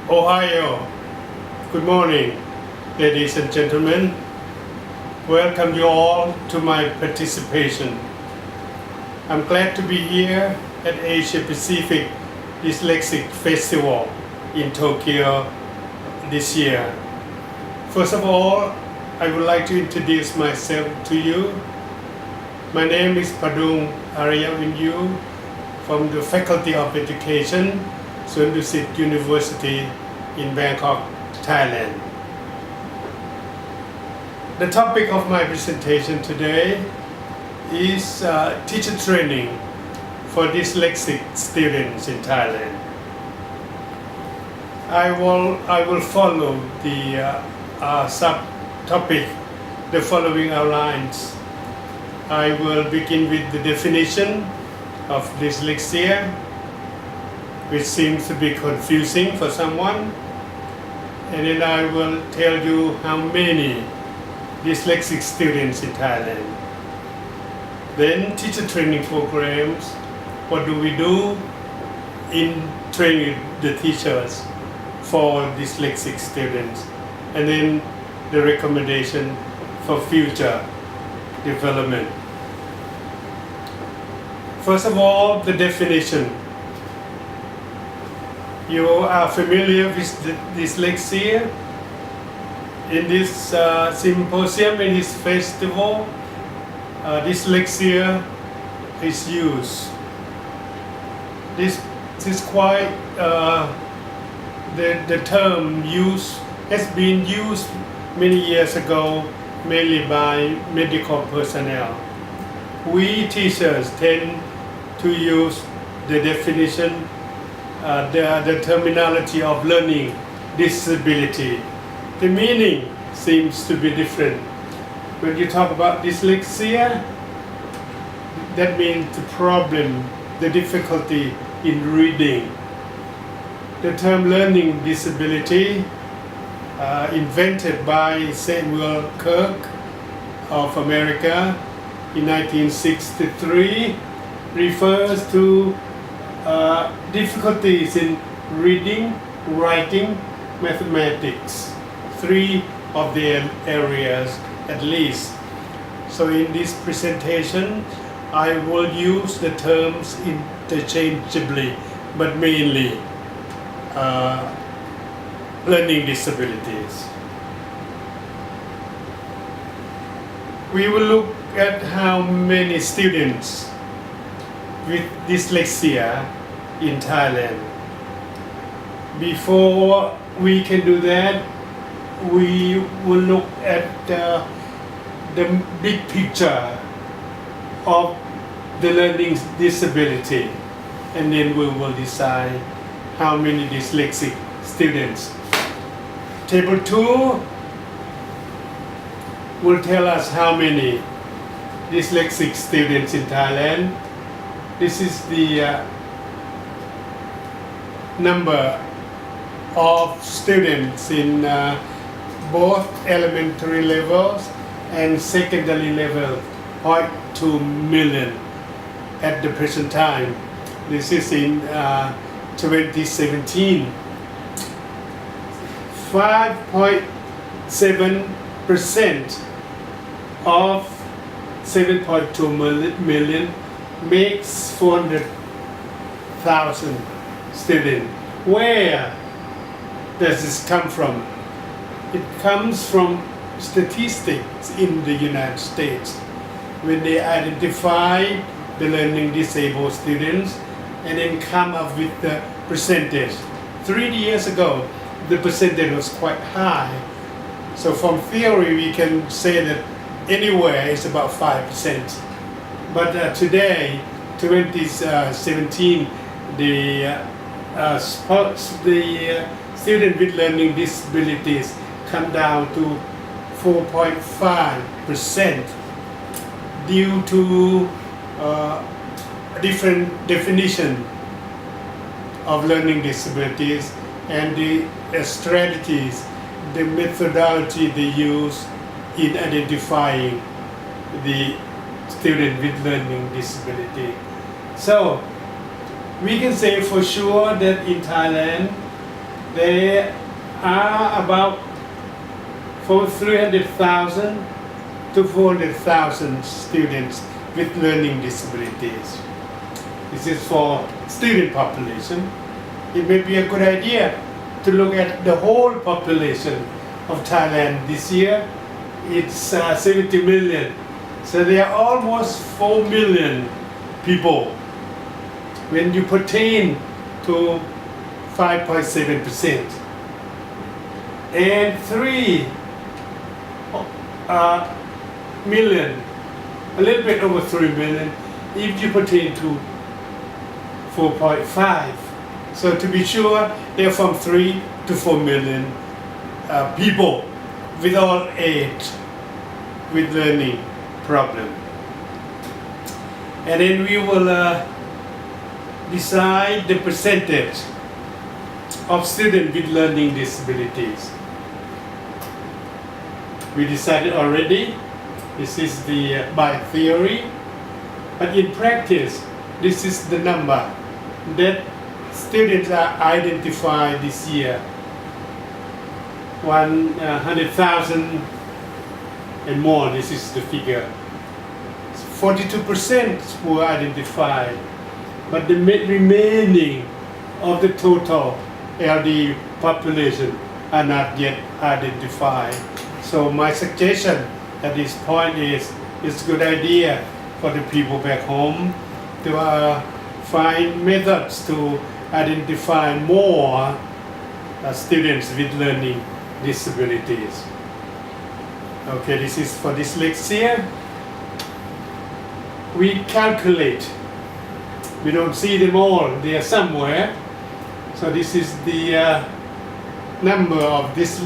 Ohio. Good morning, ladies and gentlemen. Welcome you all to my participation. I'm glad to be here at Asia Pacific Dyslexic Festival in Tokyo this year. First of all, I would like to introduce myself to you. My name is Padoong Arrayavinyoo from the Faculty of Education, Suan Dusit University in Bangkok, Thailand. The topic of my presentation today is teacher training for dyslexic students in Thailand. I will follow the subtopic the following outlines. I will begin with the definition of dyslexia, which seems to be confusing for someone, and then I will tell you how many dyslexic students in Thailand. Then teacher training programs, what do we do in training the teachers for dyslexic students, and then the recommendation for future development. First of all, the definition. You are familiar with dyslexia. In this symposium, in this festival, dyslexia is used. This is quite, the term has been used many years ago, mainly by medical personnel. We teachers tend to use the definition, the terminology of learning disability. The meaning seems to be different. When you talk about dyslexia, that means the problem, the difficulty in reading. The term learning disability, invented by Samuel Kirk of America in 1963, refers to difficulties in reading, writing, mathematics, three of the areas at least. So in this presentation, I will use the terms interchangeably, but mainly learning disabilities. We will look at how many students with dyslexia in Thailand. Before we can do that, we will look at the big picture of the learning disability, and then we will decide how many dyslexic students. Table 2 will tell us how many dyslexic students in Thailand. This is the number of students in both elementary levels and secondary level, 0.2 million at the present time. This is in 2017. 5.7% of 7.2 million makes 400,000 students. Where does this come from? It comes from statistics in the United States, when they identify the learning disabled students and then come up with the percentage. 3 years ago, the percentage was quite high. So from theory, we can say that anywhere is about 5%. But today, 2017, the student with learning disabilities come down to 4.5% due to different definition of learning disabilities and the strategies, the methodology they use in identifying the student with learning disability. So we can say for sure that in Thailand, There are about from 300,000 to 400,000 students with learning disabilities. This is for student population. It may be a good idea to look at the whole population of Thailand this year. It's 70 million. So there are almost 4 million people. When you pertain to 5.7%. And 3 million, a little bit over 3 million, if you pertain to 4.5. So to be sure, they're from 3 to 4 million people with all age with learning problem. And then we will decide the percentage of students with learning disabilities. We decided already. This is the by theory, but in practice, this is the number that students are identified this year. 100,000 and more. This is the figure. 42% were identified, but the remaining of the total LD population are not yet identified. So my suggestion at this point is it's a good idea for the people back home to find methods to identify more students with learning disabilities. Okay, this is for dyslexia. We calculate. We don't see them all. They are somewhere. So this is the number of this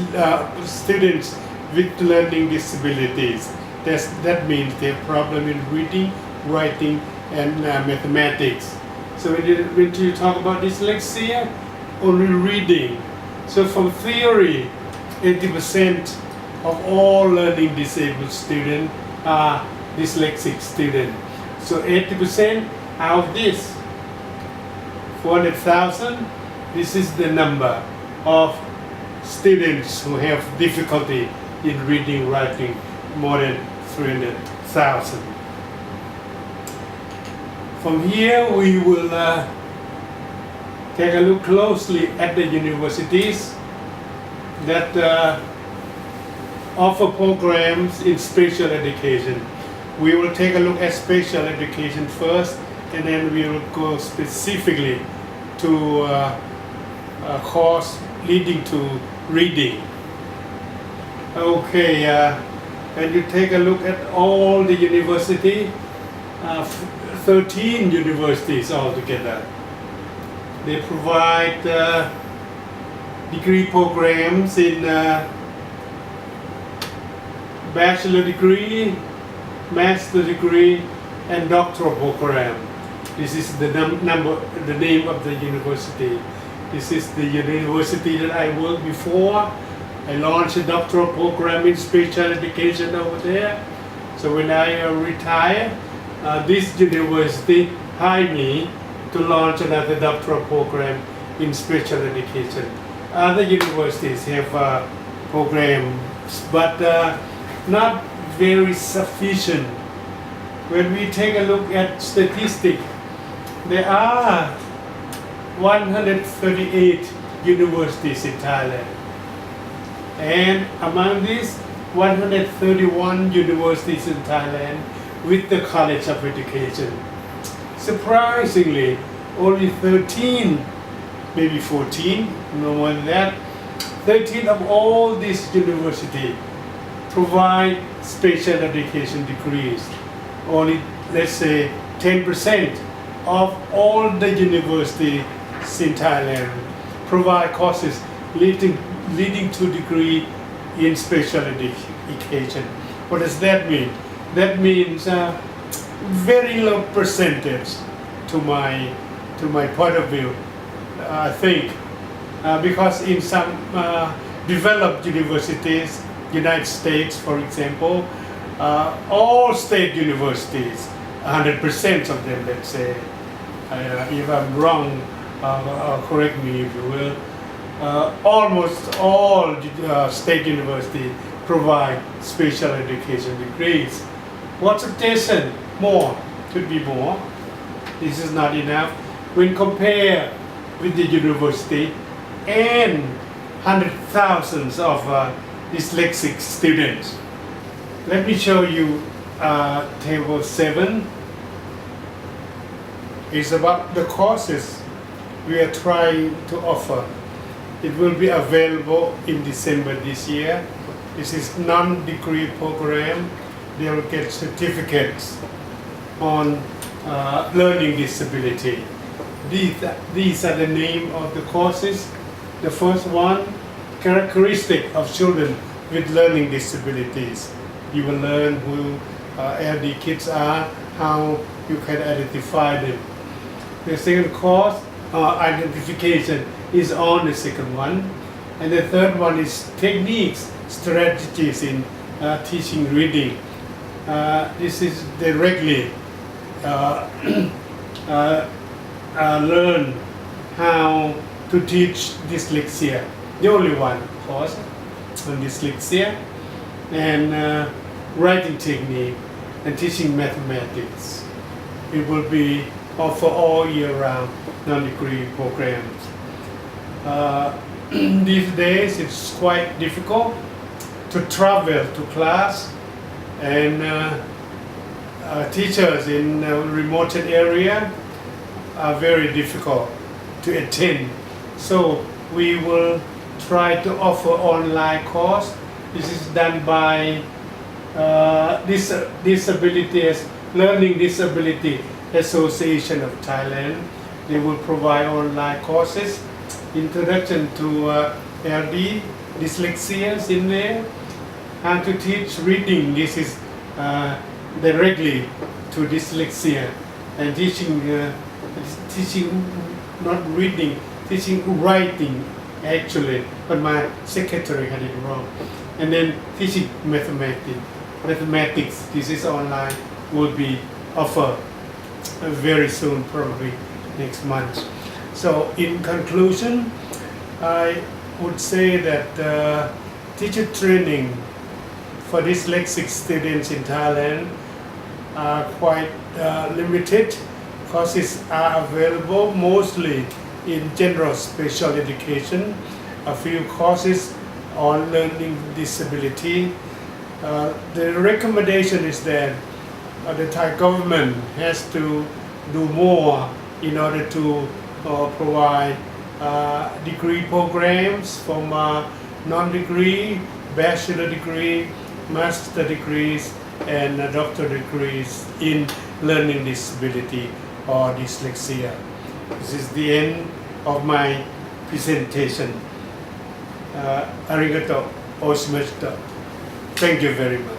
students with learning disabilities. That means they have problem in reading, writing, and mathematics. So when you talk about dyslexia, only reading. So from theory, 80% of all learning disabled students are dyslexic students. So 80% out of this, 400,000, this is the number of students who have difficulty in reading, writing, more than 300,000. From here, we will take a look closely at the universities that offer programs in special education. We will take a look at special education first, and then we will go specifically to a course leading to reading. Okay, and you take a look at all the university, 13 universities altogether. They provide degree programs in bachelor degree, master degree, and doctoral program. This is the name of the university. This is the university that I worked before. I launched a doctoral program in special education over there. So when I retire, this university hired me to launch another doctoral program in special education. Other universities have programs, but not very sufficient. When we take a look at statistics, there are 138 universities in Thailand. And among these, 131 universities in Thailand with the College of Education. Surprisingly, only 13, maybe 14, no more than that, 13 of all these universities provide special education degrees. Only, let's say, 10% of all the universities in Thailand provide courses leading to degree in special education. What does that mean? That means very low percentage to my point of view, I think, because in some developed universities, United States, for example, all state universities, 100% of them, let's say, if I'm wrong, correct me if you will, almost all state universities provide special education degrees. What's the station? More, could be more. This is not enough. When compared with the university and hundred thousands of dyslexic students. Let me show you table 7. It's about the courses we are trying to offer. It will be available in December this year. This is non-degree program. They will get certificates on learning disability. These are the name of the courses. The first one, characteristic of children with learning disabilities. You will learn who LD kids are, how you can identify them. The second course, identification, is on the second one. And the third one is techniques, strategies in teaching reading. This is directly learn how to teach dyslexia. The only one course on dyslexia, and writing technique and teaching mathematics. It will be offered all year round non-degree programs. These days it's quite difficult to travel to class, and teachers in remote area are very difficult to attend. So we will try to offer online course. This is done by Learning Disability Association of Thailand. They will provide online courses, introduction to LD, dyslexia is in there, how to teach reading. This is directly to dyslexia, and teaching not reading, teaching writing actually, but my secretary had it wrong. And then teaching mathematics, this is online, will be offered very soon, probably next month. So in conclusion, I would say that teacher training for dyslexic students in Thailand are quite limited. Courses are available mostly in general special education, a few courses on learning disability. The recommendation is that the Thai government has to do more in order to provide degree programs from non-degree, bachelor degree, master degrees, and doctor degrees in learning disability or dyslexia. This is the end of my presentation. Arigato oshimashita. Thank you very much.